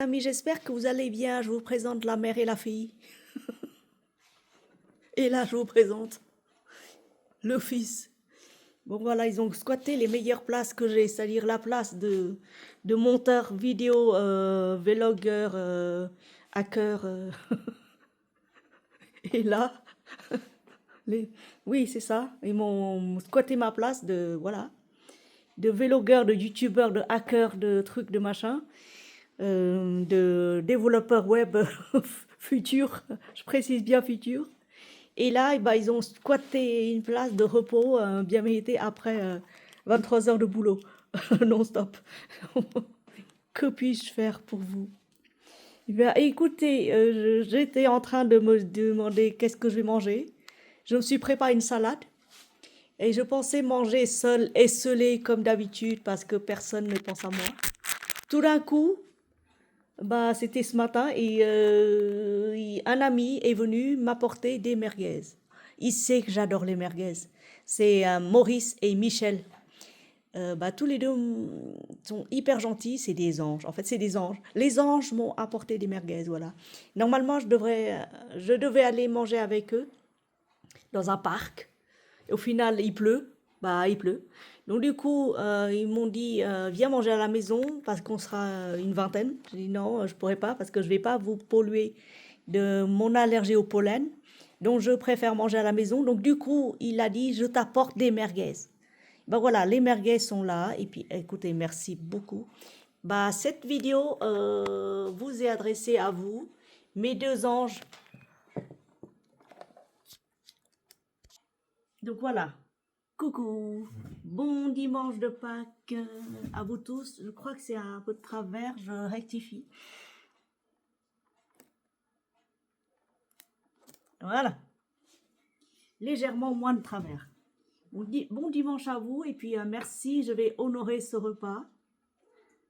Amis, j'espère que vous allez bien. Je vous présente la mère et la fille. Et là, je vous présente le fils. Bon, voilà, ils ont squatté les meilleures places que j'ai, c'est-à-dire la place de monteur vidéo, vlogueur, hacker. Et là, les... oui, c'est ça. Ils m'ont squatté ma place voilà, de vlogueur, de youtubeur, de hacker, de trucs, de machin, de développeur web futur. Je précise bien futur. Et là, eh ben, ils ont squatté une place de repos bien méritée après 23 heures de boulot non-stop. Que puis-je faire pour vous? Eh bien, écoutez, j'étais en train de me demander qu'est-ce que je vais manger. Je me suis préparé une salade et je pensais manger seule, esselée comme d'habitude parce que personne ne pense à moi. Tout d'un coup, bah, c'était ce matin et un ami est venu m'apporter des merguez. Il sait que j'adore les merguez. C'est Maurice et Michel. Bah, tous les deux sont hyper gentils, c'est des anges. En fait, c'est des anges. Les anges m'ont apporté des merguez, voilà. Normalement, je devais aller manger avec eux dans un parc. Au final, il pleut. Bah, il pleut. Donc, du coup, ils m'ont dit, viens manger à la maison parce qu'on sera une vingtaine. J'ai dit non, je pourrais pas parce que je vais pas vous polluer de mon allergie au pollen. Donc, je préfère manger à la maison. Donc, du coup, il a dit, je t'apporte des merguez. Ben voilà, les merguez sont là. Et puis, écoutez, merci beaucoup. Bah, cette vidéo vous est adressée à vous, mes deux anges. Donc voilà. Coucou, bon dimanche de Pâques à vous tous. Je crois que c'est un peu de travers, je rectifie. Voilà, légèrement moins de travers. Bon dimanche à vous et puis merci, je vais honorer ce repas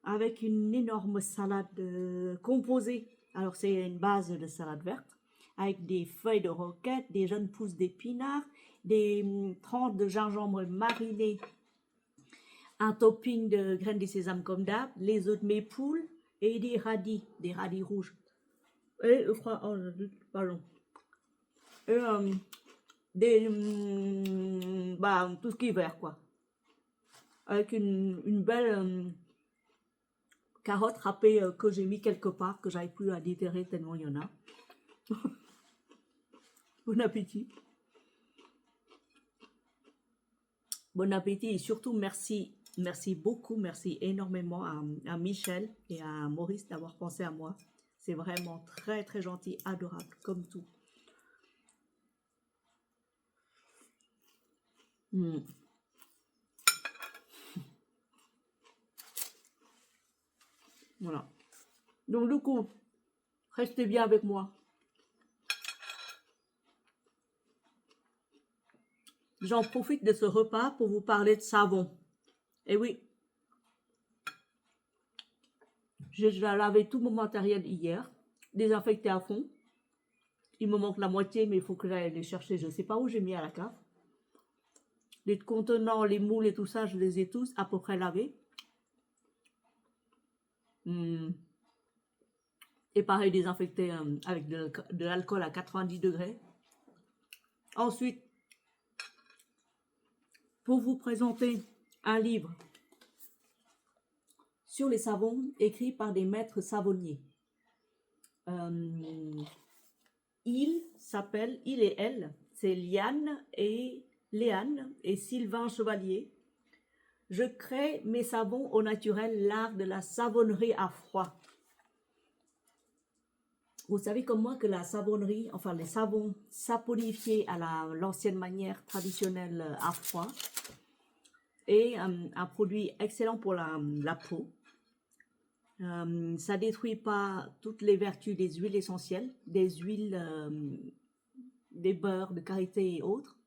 avec une énorme salade composée. Alors c'est une base de salade verte avec des feuilles de roquette, des jeunes pousses d'épinards, des tranches de gingembre marinées, un topping de graines de sésame comme d'hab, les œufs de mes poules et des radis rouges. Et, pardon. Et bah, tout ce qui est vert, quoi. Avec une belle carotte râpée que j'ai mis quelque part, que j'avais plus à déterrer tellement il y en a. Bon appétit. Bon appétit et surtout merci, merci beaucoup, merci énormément à Michel et à Maurice d'avoir pensé à moi. C'est vraiment très très gentil, adorable, comme tout. Mm. Voilà. Donc du coup, restez bien avec moi. J'en profite de ce repas pour vous parler de savon. Et oui, j'ai déjà lavé tout mon matériel hier, désinfecté à fond. Il me manque la moitié, mais il faut que j'aille les chercher. Je ne sais pas où j'ai mis à la cave. Les contenants, les moules et tout ça, je les ai tous à peu près lavés. Et pareil, désinfecté avec de l'alcool à 90 degrés. Ensuite, pour vous présenter un livre sur les savons écrit par des maîtres savonniers. Il et elle, c'est Liane et Léane et Sylvain Chevalier. Je crée mes savons au naturel, l'art de la savonnerie à froid. Vous savez comme moi que la savonnerie, enfin les savons saponifiés à l'ancienne manière traditionnelle à froid, est un produit excellent pour la peau. Ça détruit pas toutes les vertus des huiles essentielles, des huiles, des beurres de karité et autres.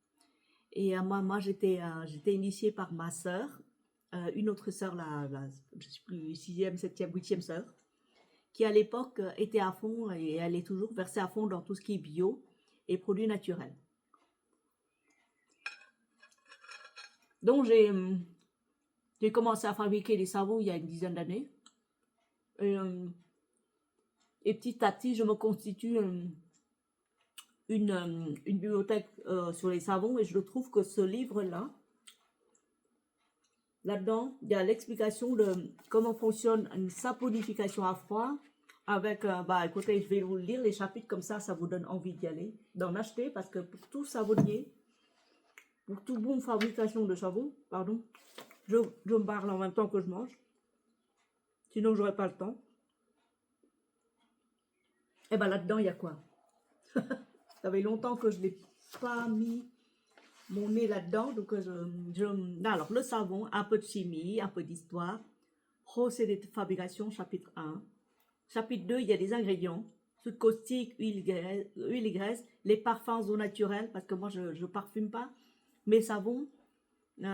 Et moi j'étais initiée par ma sœur, une autre sœur, je ne sais plus, 6e, 7e, 8e sœur, qui à l'époque était à fond, et elle est toujours versée à fond dans tout ce qui est bio et produits naturels. Donc j'ai commencé à fabriquer des savons il y a une dizaine d'années. Et Et petit à petit, je me constitue une bibliothèque sur les savons et je trouve que ce livre-là, là-dedans, il y a l'explication de comment fonctionne une saponification à froid avec, bah écoutez, je vais vous lire les chapitres comme ça vous donne envie d'y aller, d'en acheter parce que pour tout savonnier, pour tout bon fabrication de savon, pardon, je me parle en même temps que je mange, sinon j'aurais pas le temps. Et ben là-dedans, il y a quoi? Ça fait longtemps que je n'ai pas mis mon nez là-dedans. Donc, alors, le savon, un peu de chimie, un peu d'histoire. Procédé de fabrication, chapitre 1. Chapitre 2, il y a des ingrédients. Soude caustique, huile et graisse, les parfums au naturel, parce que moi, je ne parfume pas mes savons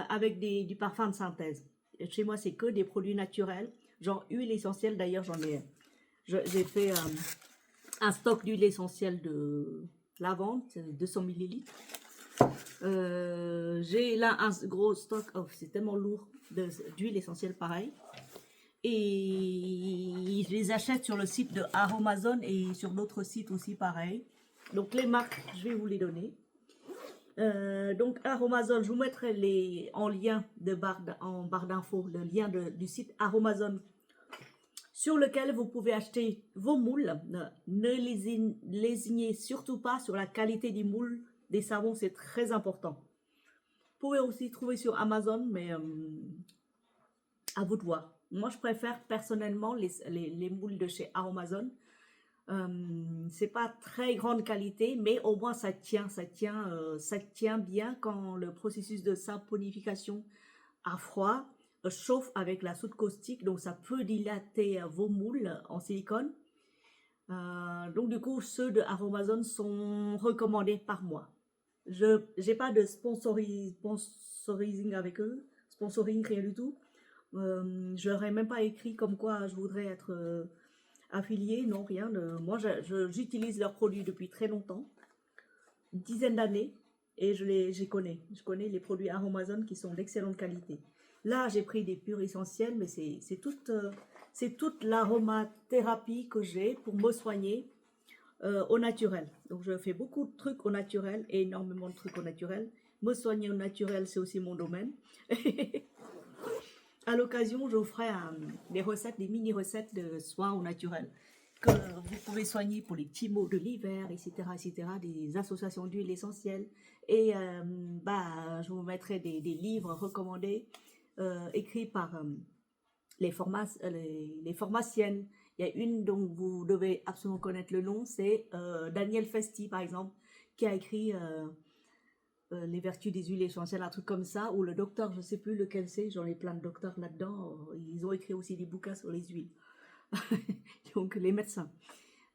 avec du parfum de synthèse. Et chez moi, c'est que des produits naturels, genre huile essentielle. D'ailleurs, j'ai fait un stock d'huile essentielle de lavande, 200 millilitres. J'ai là un gros stock, oh, c'est tellement lourd, d'huile essentielle pareil. Et je les achète sur le site de Aromazone et sur d'autres sites aussi pareil. Donc les marques, je vais vous les donner. Donc Aromazone, je vous mettrai en lien en barre d'infos, le lien du site Aromazone sur lequel vous pouvez acheter vos moules. Ne lésignez surtout pas sur la qualité des moules des savons, c'est très important. Vous pouvez aussi trouver sur Amazon, mais à vous de voir. Moi, je préfère personnellement les moules de chez Aromazone. C'est pas très grande qualité, mais au moins ça tient bien quand le processus de saponification à froid chauffe avec la soude caustique, donc ça peut dilater vos moules en silicone. Donc du coup, ceux de Aromazone sont recommandés par moi. Je n'ai pas de sponsoring avec eux, sponsoring rien du tout. Je leur ai même pas écrit comme quoi je voudrais être affilié, non, rien. Moi, j'utilise leurs produits depuis très longtemps, une dizaine d'années, et je connais. Je connais les produits Aromazone qui sont d'excellente qualité. Là, j'ai pris des purs essentiels, mais c'est toute l'aromathérapie que j'ai pour me soigner au naturel. Donc, je fais beaucoup de trucs au naturel, et énormément de trucs au naturel. Me soigner au naturel, c'est aussi mon domaine. À l'occasion, je vous ferai des mini-recettes de soins au naturel que vous pouvez soigner pour les petits maux de l'hiver, etc., des associations d'huiles essentielles. Et je vous mettrai des livres recommandés écrits par les pharmaciennes. Il y a une dont vous devez absolument connaître le nom, c'est Danielle Festi, par exemple, qui a écrit les vertus des huiles essentielles, un truc comme ça, ou le docteur, je ne sais plus lequel c'est, j'en ai plein de docteurs là-dedans, ils ont écrit aussi des bouquins sur les huiles, donc les médecins.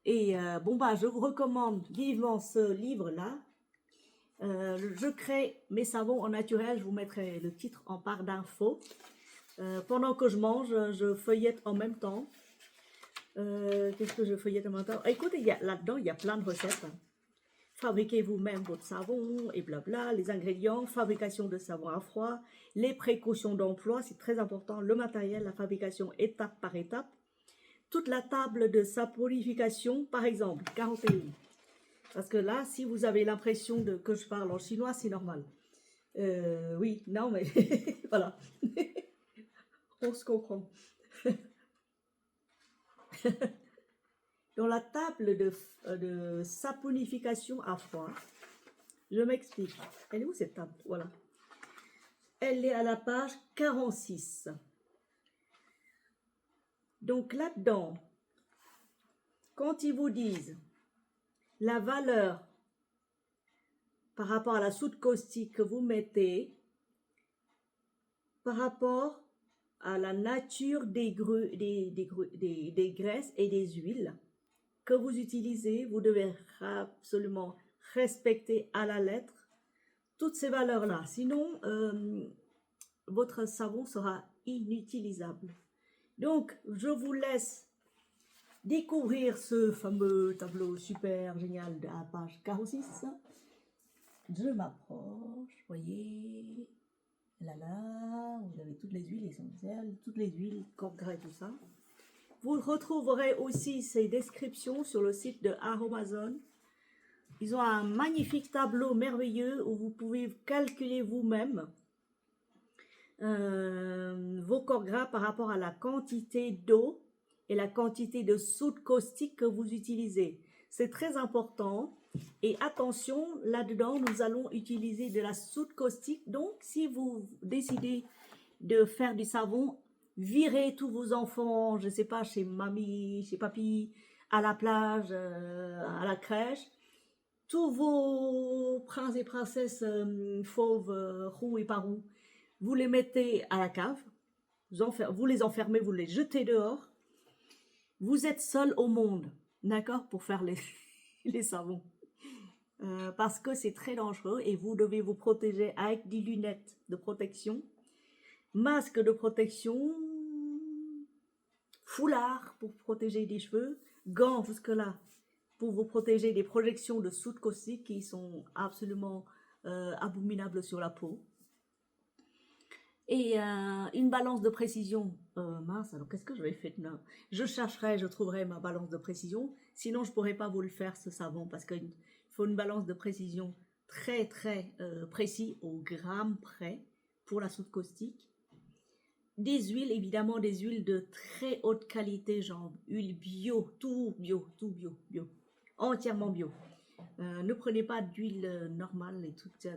Et je vous recommande vivement ce livre-là. Je crée mes savons en naturel, je vous mettrai le titre en barre d'infos. Pendant que je mange, je feuillette en même temps. Qu'est-ce que je feuillette en même temps? Écoutez, là-dedans, il y a plein de recettes. Fabriquez vous-même votre savon et blabla, les ingrédients, fabrication de savon à froid, les précautions d'emploi, c'est très important, le matériel, la fabrication étape par étape, toute la table de saponification, par exemple, 41. Parce que là, si vous avez l'impression que je parle en chinois, c'est normal. Oui, non, mais voilà. On se comprend. Dans la table de saponification à froid, je m'explique. Elle est où cette table? Voilà. Elle est à la page 46. Donc là-dedans, quand ils vous disent la valeur par rapport à la soude caustique que vous mettez, par rapport à la nature des graisses et des huiles que vous utilisez, vous devez absolument respecter à la lettre toutes ces valeurs-là. Sinon, votre savon sera inutilisable. Donc, je vous laisse découvrir ce fameux tableau super génial de la page 46. Je m'approche, voyez, là, vous avez toutes les huiles essentielles, toutes les huiles, corps gras et tout ça. Vous retrouverez aussi ces descriptions sur le site de Aromazone. Ils ont un magnifique tableau merveilleux où vous pouvez calculer vous-même vos corps gras par rapport à la quantité d'eau et la quantité de soude caustique que vous utilisez. C'est très important. Et attention, là-dedans, nous allons utiliser de la soude caustique. Donc, si vous décidez de faire du savon, virez tous vos enfants, je ne sais pas, chez mamie, chez papy, à la plage, à la crèche. Tous vos princes et princesses fauves, roux et pas roux, vous les mettez à la cave, vous les enfermez, vous les jetez dehors. Vous êtes seul au monde, d'accord, pour faire les savons. Parce que c'est très dangereux et vous devez vous protéger avec des lunettes de protection, masque de protection, foulard pour protéger des cheveux, gants jusque-là pour vous protéger des projections de soude caustique qui sont absolument abominables sur la peau. Et une balance de précision. Mince, alors qu'est-ce que je vais faire là? Je chercherai, je trouverai ma balance de précision. Sinon, je ne pourrais pas vous le faire, ce savon, parce qu'il faut une balance de précision très, très précis, au gramme près, pour la soude caustique. Des huiles, évidemment, des huiles de très haute qualité, genre huile bio, tout bio, entièrement bio. Ne prenez pas d'huile normale et tout ça.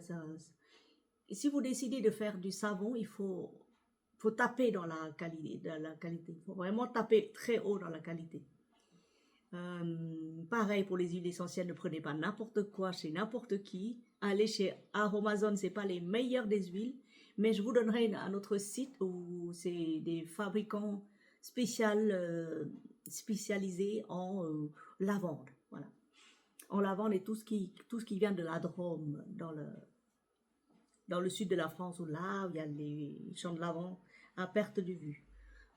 Et si vous décidez de faire du savon, il faut taper dans la qualité. Il faut vraiment taper très haut dans la qualité. Pareil pour les huiles essentielles, ne prenez pas n'importe quoi chez n'importe qui. Allez chez Aromazone, c'est pas les meilleures des huiles, mais je vous donnerai un autre site où c'est des fabricants spécialisés en lavande. Voilà. En lavande et tout ce qui vient de la Drôme, dans le sud de la France, où là, il y a les champs de lavande à perte de vue.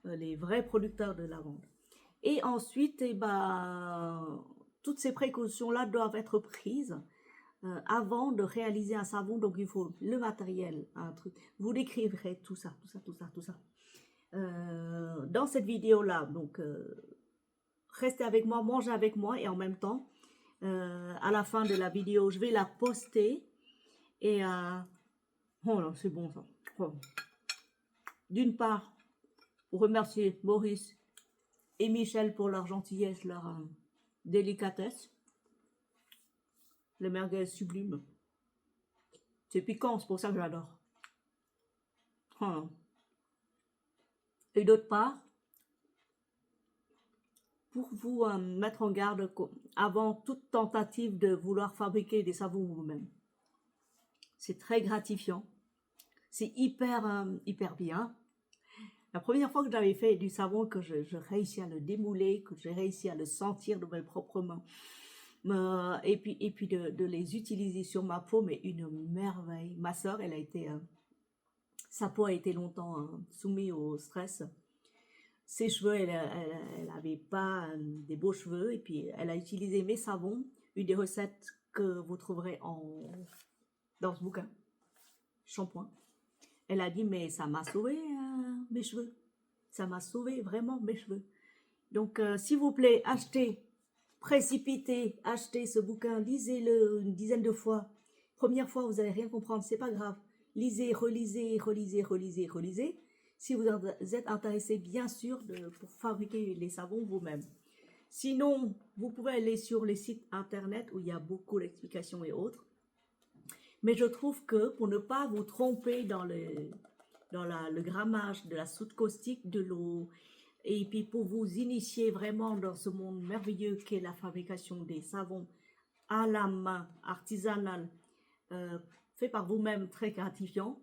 Les vrais producteurs de lavande. Et ensuite, toutes ces précautions-là doivent être prises avant de réaliser un savon. Donc, il faut le matériel, un truc. Vous décriverez tout ça. Dans cette vidéo-là, donc, restez avec moi, mangez avec moi, et en même temps, à la fin de la vidéo, je vais la poster. Et, oh là, c'est bon ça. Oh. D'une part, pour remercier Maurice et Michel pour leur gentillesse, leur délicatesse. Le merguez sublime. C'est piquant, c'est pour ça que j'adore. Et d'autre part, pour vous mettre en garde avant toute tentative de vouloir fabriquer des savons vous-même. C'est très gratifiant. C'est hyper bien. La première fois que j'avais fait du savon, que je réussis à le démouler, que j'ai réussi à le sentir de mes propres mains, et puis de les utiliser sur ma peau, mais une merveille. Ma soeur, sa peau a été longtemps soumise au stress. Ses cheveux, elle n'avait pas des beaux cheveux, et puis elle a utilisé mes savons, une des recettes que vous trouverez dans ce bouquin, shampoing. Elle a dit, mais ça m'a sauvé mes cheveux. Ça m'a sauvé vraiment mes cheveux. Donc, s'il vous plaît, précipitez, achetez ce bouquin, lisez-le une dizaine de fois. Première fois, vous n'allez rien comprendre, c'est pas grave. Lisez, relisez. Si vous êtes intéressé, bien sûr, pour fabriquer les savons vous-même. Sinon, vous pouvez aller sur les sites internet où il y a beaucoup d'explications et autres. Mais je trouve que pour ne pas vous tromper dans le grammage de la soude caustique, de l'eau, et puis pour vous initier vraiment dans ce monde merveilleux qu'est la fabrication des savons à la main, artisanal, fait par vous-même, très gratifiant,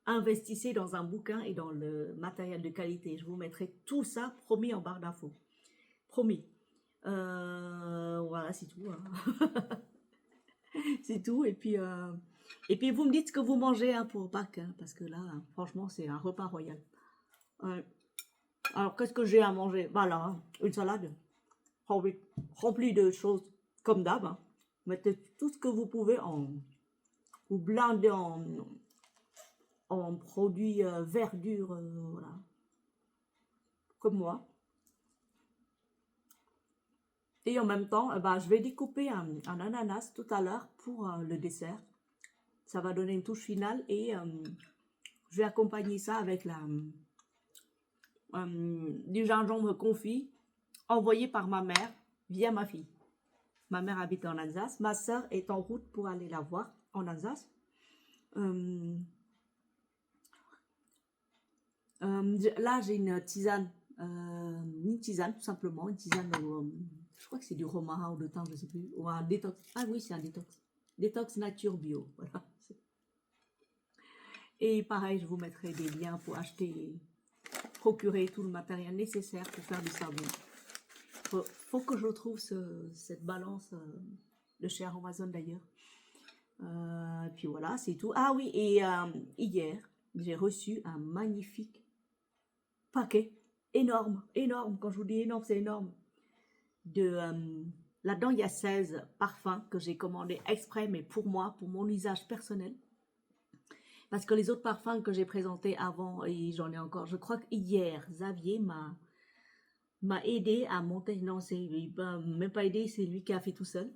investissez dans un bouquin et dans le matériel de qualité. Je vous mettrai tout ça, promis, en barre d'infos. Promis. Voilà, c'est tout. Hein. C'est tout. Et puis, vous me dites ce que vous mangez pour Pâques, hein, parce que là, franchement, c'est un repas royal. Alors, qu'est-ce que j'ai à manger? Voilà, hein, une salade remplie de choses comme d'hab. Hein. Mettez tout ce que vous pouvez vous blindez en produits verdure, voilà. comme moi. Et en même temps, bah, je vais découper un ananas tout à l'heure pour le dessert. Ça va donner une touche finale et je vais accompagner ça avec du gingembre confit envoyé par ma mère via ma fille. Ma mère habite en Alsace. Ma soeur est en route pour aller la voir en Alsace. Euh, Là, j'ai une tisane tout simplement, une tisane, je crois que c'est du romarin ou de thym, je sais plus, ou un détox. Ah oui, c'est un détox. Détox nature bio, voilà. Et pareil, je vous mettrai des liens pour acheter, procurer tout le matériel nécessaire pour faire du savon. Faut que je trouve cette balance de chez Amazon d'ailleurs. Et puis voilà, c'est tout. Ah oui, et hier, j'ai reçu un magnifique paquet, énorme, énorme. Quand je vous dis énorme, c'est énorme. Là-dedans, il y a 16 parfums que j'ai commandés exprès, mais pour moi, pour mon usage personnel. Parce que les autres parfums que j'ai présentés avant, et j'en ai encore, je crois qu'hier, Xavier m'a aidé à monter. Non, il m'a même pas aidé, c'est lui qui a fait tout seul.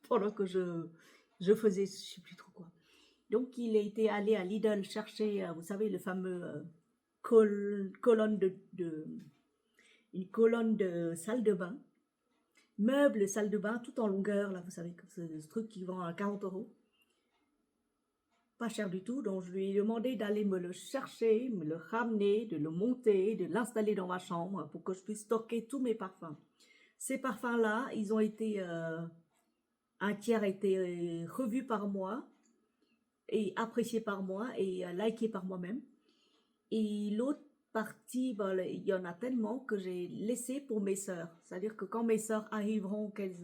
Pendant que je faisais, je sais plus trop quoi. Donc, il a été allé à Lidl chercher, vous savez, le fameux colonne une colonne de salle de bain, meuble salle de bain, tout en longueur, là, vous savez, ce truc qui vend à 40 euros. Pas cher du tout, donc je lui ai demandé d'aller me le chercher, me le ramener, de le monter, de l'installer dans ma chambre pour que je puisse stocker tous mes parfums. Ces parfums-là, ils ont été, un tiers a été revu par moi et apprécié par moi et liké par moi-même. Et l'autre partie, ben, il y en a tellement que j'ai laissé pour mes sœurs. C'est-à-dire que quand mes sœurs arriveront, qu'elles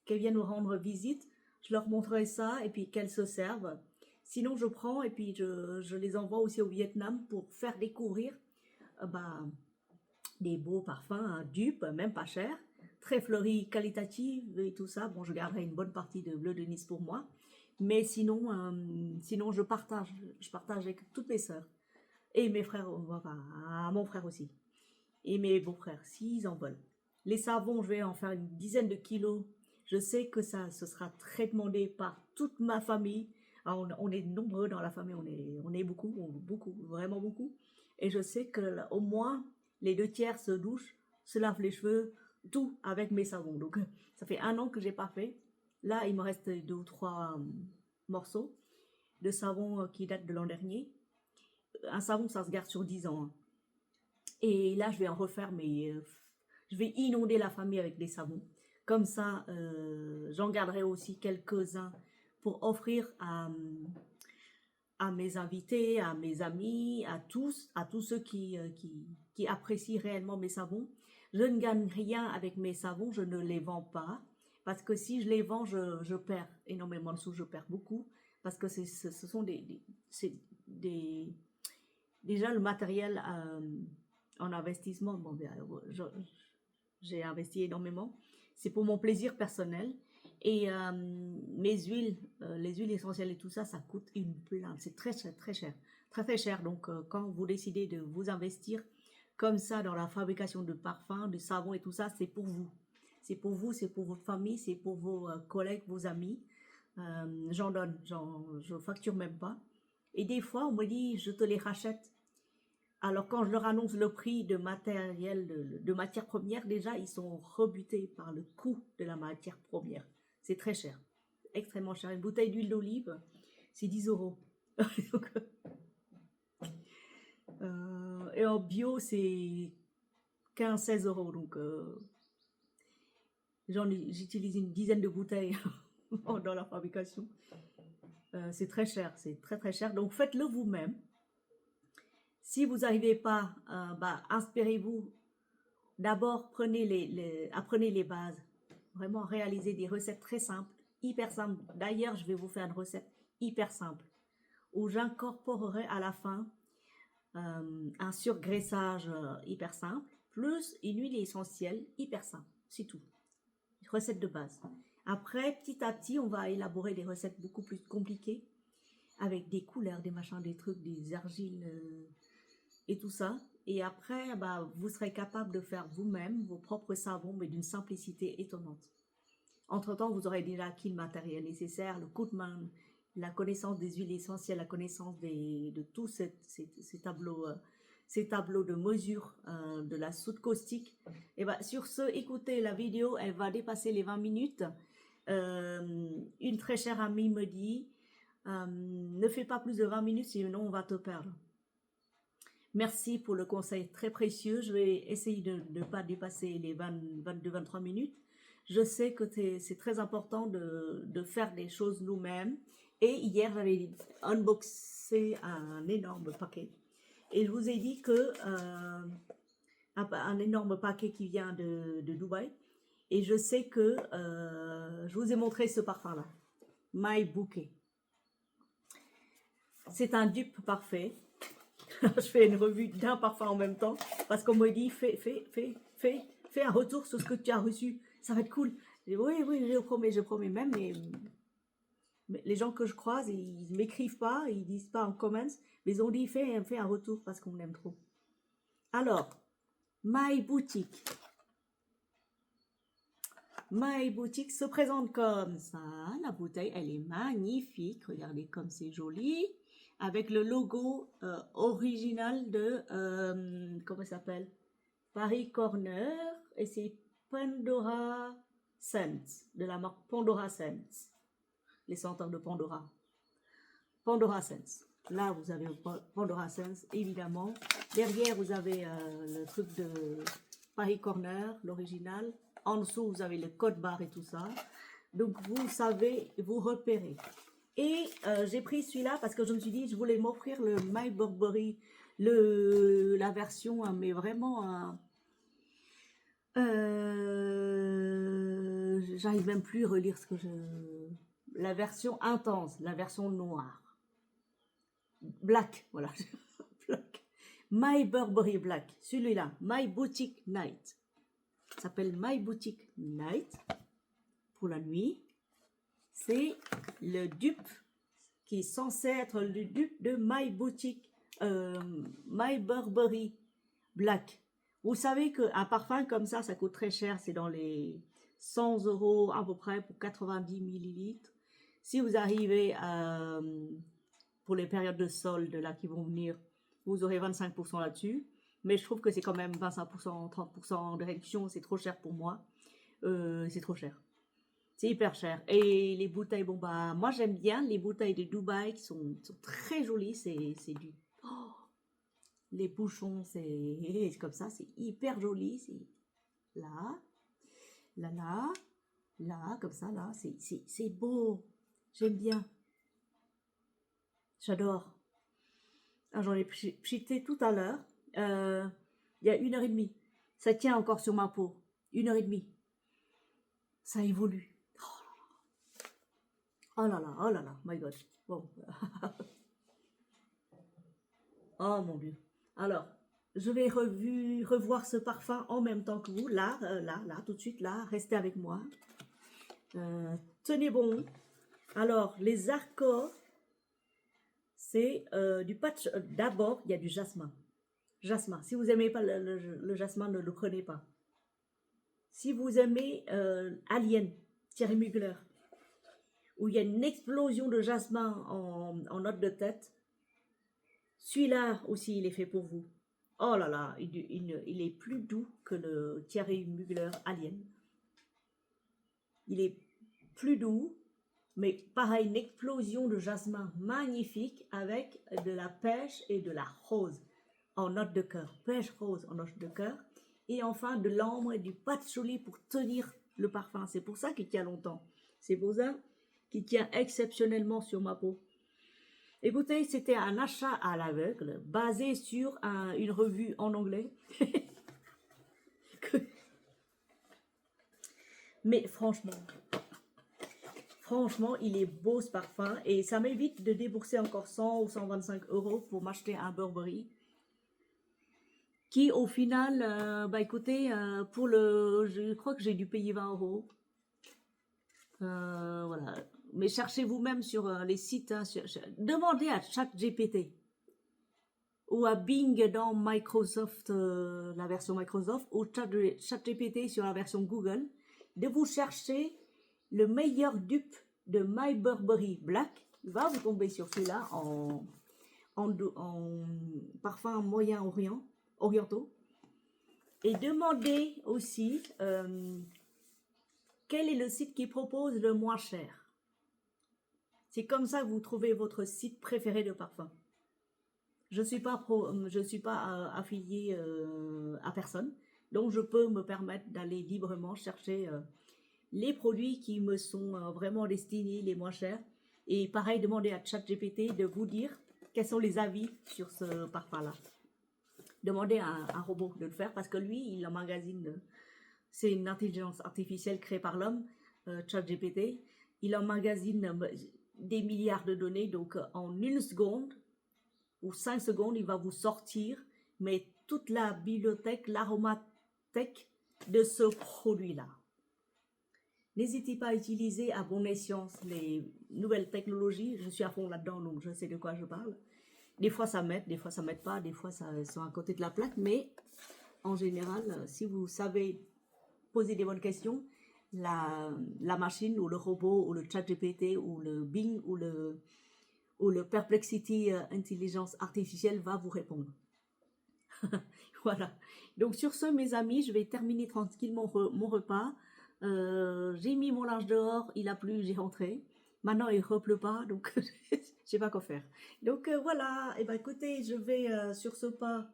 viennent me rendre visite, je leur montrerai ça et puis qu'elles se servent. Sinon, je prends et puis je les envoie aussi au Vietnam pour faire découvrir bah, des beaux parfums, hein, dupes, même pas chers, très fleuris, qualitatifs et tout ça. Bon, je garderai une bonne partie de bleu de Nice pour moi. Mais sinon je partage avec toutes mes sœurs. Et mes frères, enfin, mon frère aussi. Et mes beaux-frères, s'ils en veulent. Les savons, je vais en faire une dizaine de kilos. Je sais que ça, ce sera très demandé par toute ma famille. Alors, on est nombreux dans la famille, on est beaucoup, beaucoup, vraiment beaucoup. Et je sais que là, au moins, les 2 tiers se douchent, se lavent les cheveux, tout avec mes savons. Donc, ça fait 1 an que j'ai pas fait. Là, il me reste 2 ou 3 morceaux de savon qui datent de l'an dernier. Un savon, ça se garde sur 10 ans, hein. Et là, je vais en refaire, mais je vais inonder la famille avec des savons. Comme ça, j'en garderai aussi quelques-uns pour offrir à mes invités, à mes amis, à tous ceux qui apprécient réellement mes savons. Je ne gagne rien avec mes savons, je ne les vends pas. Parce que si je les vends, je perds énormément de sous, je perds beaucoup. Parce que ce sont déjà le matériel en investissement, bon, j'ai investi énormément. C'est pour mon plaisir personnel. Et mes huiles, les huiles essentielles et tout ça, ça coûte une blinde. C'est très cher, très cher. Très très cher. Donc quand vous décidez de vous investir comme ça dans la fabrication de parfums, de savons et tout ça, c'est pour vous. C'est pour vous, c'est pour votre famille, c'est pour vos collègues, vos amis. J'en donne, je facture même pas. Et des fois, on me dit, je te les rachète. Alors quand je leur annonce le prix de matériel, de matière première, déjà ils sont rebutés par le coût de la matière première. C'est très cher, extrêmement cher. Une bouteille d'huile d'olive, c'est 10 euros. Donc, et en bio, c'est 15-16 euros. Donc j'utilise une dizaine de bouteilles dans la fabrication. C'est très cher, c'est très très cher. Donc faites-le vous-même. Si vous n'arrivez pas, bah, inspirez-vous. D'abord, apprenez les bases. Vraiment, réalisez des recettes très simples, hyper simples. D'ailleurs, je vais vous faire une recette hyper simple où j'incorporerai à la fin un surgraissage hyper simple, plus une huile essentielle hyper simple. C'est tout. Recette de base. Après, petit à petit, on va élaborer des recettes beaucoup plus compliquées avec des couleurs, des machins, des trucs, des argiles et tout ça. Et après, bah, vous serez capable de faire vous-même vos propres savons, mais d'une simplicité étonnante. Entre-temps, vous aurez déjà acquis le matériel nécessaire, le coup de main, la connaissance des huiles essentielles, la connaissance de tous ces tableaux de mesure de la soude caustique. Et ben, sur ce, écoutez, la vidéo, elle va dépasser les 20 minutes. Une très chère amie me dit, ne fais pas plus de 20 minutes, sinon on va te perdre. Merci pour le conseil très précieux. Je vais essayer de ne pas dépasser les 22-23 minutes. Je sais que c'est très important de faire des choses nous-mêmes. Et hier, j'avais unboxé un énorme paquet. Et je vous ai dit que un énorme paquet qui vient de Dubaï. Et je sais que je vous ai montré ce parfum-là. My Bouquet. C'est un dupe parfait. Je fais une revue d'un parfum en même temps parce qu'on me dit fais un retour sur ce que tu as reçu, ça va être cool. Je dis, oui, je promets même, mais les gens que je croise, ils m'écrivent pas, ils disent pas en comments, mais ils ont dit fais un retour parce qu'on aime trop. Alors, My Boutique se présente comme ça. La bouteille, elle est magnifique. Regardez comme c'est joli. Avec le logo original de, comment ça s'appelle? Paris Corner. Et c'est Pandora Scents, de la marque Pandora Scents. Les senteurs de Pandora. Pandora Scents. Là, vous avez Pandora Scents, évidemment. Derrière, vous avez le truc de Paris Corner, l'original. En dessous, vous avez le code barre et tout ça. Donc, vous savez, vous repérez. Et j'ai pris celui-là parce que je me suis dit, je voulais m'offrir le My Burberry, la version, mais vraiment, j'arrive même plus à relire ce que la version intense, la version noire. Black, voilà. Black. My Burberry Black, celui-là, My Boutique Night. Ça s'appelle My Boutique Night pour la nuit. C'est le dupe qui est censé être le dupe de My Boutique, My Burberry Black. Vous savez qu'un parfum comme ça coûte très cher. C'est dans les 100 € à peu près pour 90 millilitres. Si vous arrivez pour les périodes de solde là qui vont venir, vous aurez 25% là-dessus. Mais je trouve que c'est quand même 25%, 30% de réduction. C'est trop cher pour moi. C'est trop cher. C'est hyper cher. Et les bouteilles, bon bah, moi j'aime bien les bouteilles de Dubaï qui sont très jolies. C'est du... Oh, les bouchons, c'est comme ça, c'est hyper joli. C'est là, là, comme ça, là. C'est beau. J'aime bien. J'adore. J'en ai pchité tout à l'heure. Il y a 1h30. Ça tient encore sur ma peau. 1h30. Ça évolue. Oh là là, my God. Bon. Oh mon Dieu. Alors, je vais revoir ce parfum en même temps que vous. Là, tout de suite, là. Restez avec moi. Tenez bon. Alors, les Arcor, c'est du patch. D'abord, il y a du jasmin. Jasmin. Si vous n'aimez pas le jasmin, ne le prenez pas. Si vous aimez Alien, Thierry Mugler, où il y a une explosion de jasmin en note de tête, celui-là aussi, il est fait pour vous. Oh là là, il est plus doux que le Thierry Mugler Alien. Il est plus doux, mais pareil, une explosion de jasmin magnifique avec de la pêche et de la rose en note de cœur. Pêche rose en note de cœur. Et enfin, de l'ambre et du patchouli pour tenir le parfum. C'est pour ça qu'il tient longtemps. C'est pour ça qu'il tient exceptionnellement sur ma peau. Écoutez, c'était un achat à l'aveugle basé sur une revue en anglais. Mais franchement, il est beau ce parfum et ça m'évite de débourser encore 100 ou 125 € pour m'acheter un Burberry. Qui au final, bah écoutez, je crois que j'ai dû payer 20 €. Voilà. Mais cherchez vous-même sur les sites, hein, demandez à ChatGPT. ou à Bing dans Microsoft, la version Microsoft, ou ChatGPT sur la version Google, de vous chercher le meilleur dupe de My Burberry Black. Il va vous tomber sur celui-là en parfum moyen-orient, orientaux. Et demandez aussi quel est le site qui propose le moins cher. C'est comme ça que vous trouvez votre site préféré de parfum. Je suis pas affiliée à personne, donc je peux me permettre d'aller librement chercher les produits qui me sont vraiment destinés les moins chers. Et pareil, demander à ChatGPT de vous dire quels sont les avis sur ce parfum-là. Demandez à un robot de le faire parce que lui, il emmagasine. C'est une intelligence artificielle créée par l'homme, ChatGPT. Il emmagasine des milliards de données, donc en une seconde ou 5 secondes, il va vous sortir mais toute la bibliothèque, l'aromathèque de ce produit-là. N'hésitez pas à utiliser à bon escient les nouvelles technologies. Je suis à fond là-dedans, donc je sais de quoi je parle. Des fois ça m'aide, des fois ça m'aide pas, des fois ça sont à côté de la plaque, mais en général, si vous savez poser des bonnes questions, la machine ou le robot ou le ChatGPT ou le Bing ou le Perplexity intelligence artificielle va vous répondre. Voilà. Donc sur ce, mes amis, je vais terminer tranquillement mon repas. J'ai mis mon linge dehors, il a plu, j'ai rentré. Maintenant, il ne repleut pas, donc je sais pas quoi faire. Donc voilà, et ben écoutez, je vais sur ce pas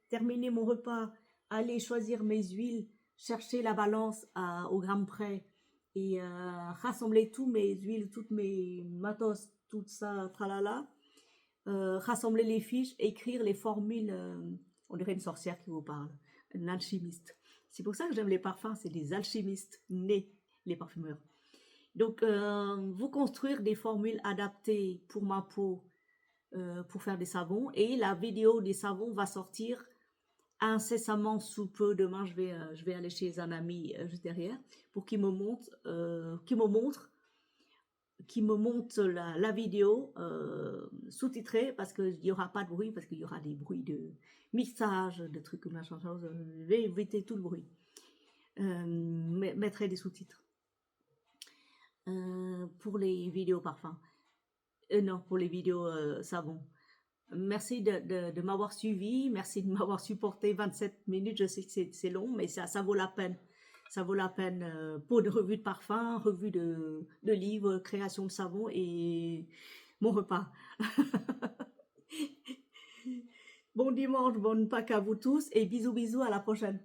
terminer mon repas, aller choisir mes huiles, chercher la balance au gramme près et rassembler tous mes huiles, toutes mes matos, tout ça, tralala. Rassembler les fiches, écrire les formules. On dirait une sorcière qui vous parle, un alchimiste. C'est pour ça que j'aime les parfums, c'est des alchimistes nés, les parfumeurs. Donc, vous construire des formules adaptées pour ma peau, pour faire des savons. Et la vidéo des savons va sortir incessamment sous peu. Demain, je vais aller chez un ami juste derrière pour qu'il me montre, la vidéo sous-titrée parce qu'il n'y aura pas de bruit, parce qu'il y aura des bruits de mixage, de trucs machin chose. Je vais éviter tout le bruit. Mettrai des sous-titres pour les vidéos parfums. Non, pour les vidéos savon. Merci de m'avoir suivi, merci de m'avoir supporté 27 minutes. Je sais que c'est long, mais ça vaut la peine. Ça vaut la peine pour une revue de parfum, revue de livres, création de savon et mon repas. Bon dimanche, bonne Pâques à vous tous et bisous bisous, à la prochaine.